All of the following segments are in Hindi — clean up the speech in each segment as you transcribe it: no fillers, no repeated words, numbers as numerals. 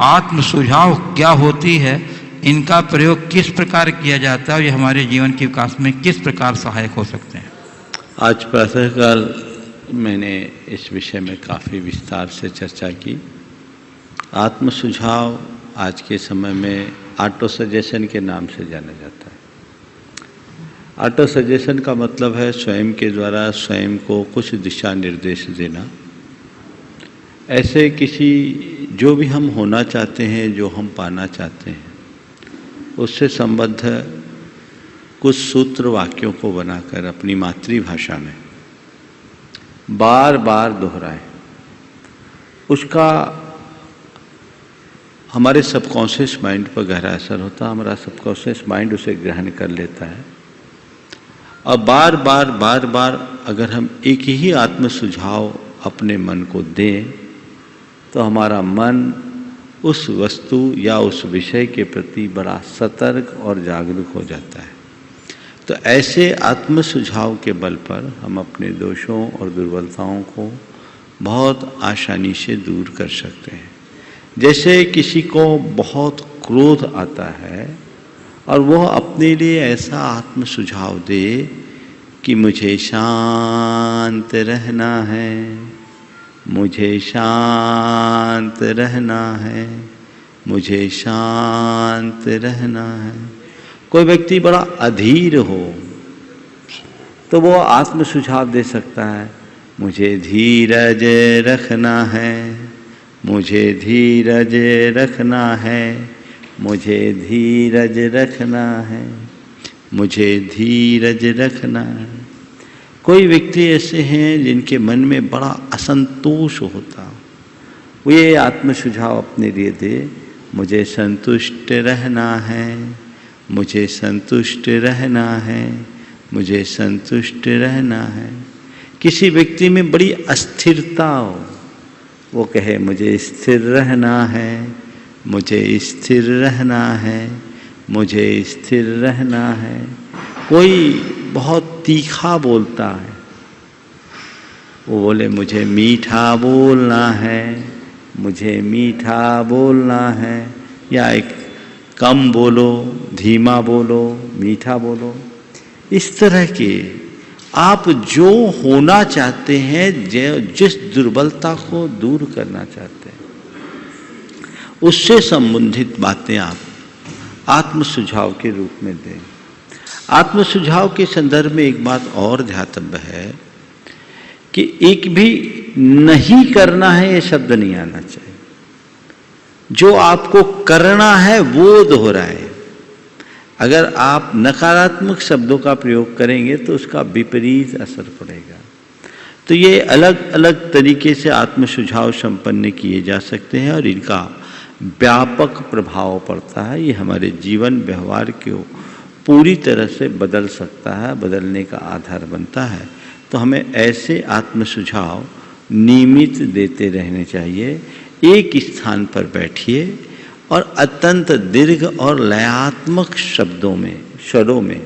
आत्म सुझाव क्या होती है, इनका प्रयोग किस प्रकार किया जाता है और ये हमारे जीवन के विकास में किस प्रकार सहायक हो सकते हैं? आज प्रातःकाल मैंने इस विषय में काफ़ी विस्तार से चर्चा की। आत्म सुझाव आज के समय में ऑटो सजेशन के नाम से जाना जाता है। ऑटो सजेशन का मतलब है स्वयं के द्वारा स्वयं को कुछ दिशा निर्देश देना। ऐसे किसी जो भी हम होना चाहते हैं, जो हम पाना चाहते हैं, उससे संबद्ध कुछ सूत्र वाक्यों को बनाकर अपनी मातृभाषा में बार बार दोहराएं। उसका हमारे सबकॉन्शियस माइंड पर गहरा असर होता है। हमारा सबकॉन्शियस माइंड उसे ग्रहण कर लेता है और बार बार अगर हम एक ही आत्म सुझाव अपने मन को दें तो हमारा मन उस वस्तु या उस विषय के प्रति बड़ा सतर्क और जागरूक हो जाता है। तो ऐसे आत्म सुझाव के बल पर हम अपने दोषों और दुर्बलताओं को बहुत आसानी से दूर कर सकते हैं। जैसे किसी को बहुत क्रोध आता है और वह अपने लिए ऐसा आत्म सुझाव दे कि मुझे शांत रहना है, मुझे शांत रहना है, मुझे शांत रहना है। कोई व्यक्ति बड़ा अधीर हो तो वो आत्म सुझाव दे सकता है, मुझे धीरज रखना है, मुझे धीरज रखना है, मुझे धीरज रखना है, मुझे धीरज रखना है। कोई व्यक्ति ऐसे हैं जिनके मन में बड़ा असंतोष होता, वो ये आत्म सुझाव अपने लिए दे, मुझे संतुष्ट रहना है, मुझे संतुष्ट रहना है, मुझे संतुष्ट रहना है। किसी व्यक्ति में बड़ी अस्थिरता हो, वो कहे मुझे स्थिर रहना है, मुझे स्थिर रहना है, मुझे स्थिर रहना है। कोई बहुत तीखा बोलता है, वो बोले मुझे मीठा बोलना है, मुझे मीठा बोलना है। या एक कम बोलो, धीमा बोलो, मीठा बोलो। इस तरह के आप जो होना चाहते हैं, जिस दुर्बलता को दूर करना चाहते हैं, उससे संबंधित बातें आप आत्म सुझाव के रूप में दें। आत्म सुझाव के संदर्भ में एक बात और ध्यातव्य है कि एक भी नहीं करना है ये शब्द नहीं आना चाहिए। जो आपको करना है वो दोहराए। अगर आप नकारात्मक शब्दों का प्रयोग करेंगे तो उसका विपरीत असर पड़ेगा। तो ये अलग अलग तरीके से आत्म सुझाव संपन्न किए जा सकते हैं और इनका व्यापक प्रभाव पड़ता है। ये हमारे जीवन व्यवहार को पूरी तरह से बदल सकता है, बदलने का आधार बनता है। तो हमें ऐसे आत्म सुझाव नियमित देते रहने चाहिए। एक स्थान पर बैठिए और अत्यंत दीर्घ और लयात्मक शब्दों में, स्वरों में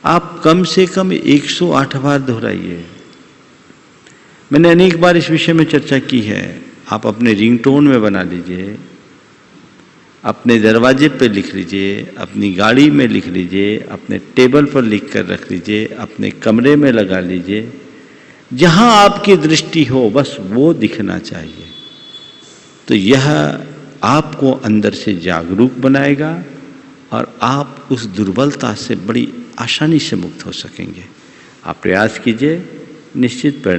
आप कम से कम 108 बार दोहराइए। मैंने अनेक बार इस विषय में चर्चा की है। आप अपने रिंगटोन में बना लीजिए, अपने दरवाजे पे लिख लीजिए, अपनी गाड़ी में लिख लीजिए, अपने टेबल पर लिख कर रख लीजिए, अपने कमरे में लगा लीजिए। जहां आपकी दृष्टि हो बस वो दिखना चाहिए। तो यह आपको अंदर से जागरूक बनाएगा और आप उस दुर्बलता से बड़ी आसानी से मुक्त हो सकेंगे। आप प्रयास कीजिए, निश्चित परिणाम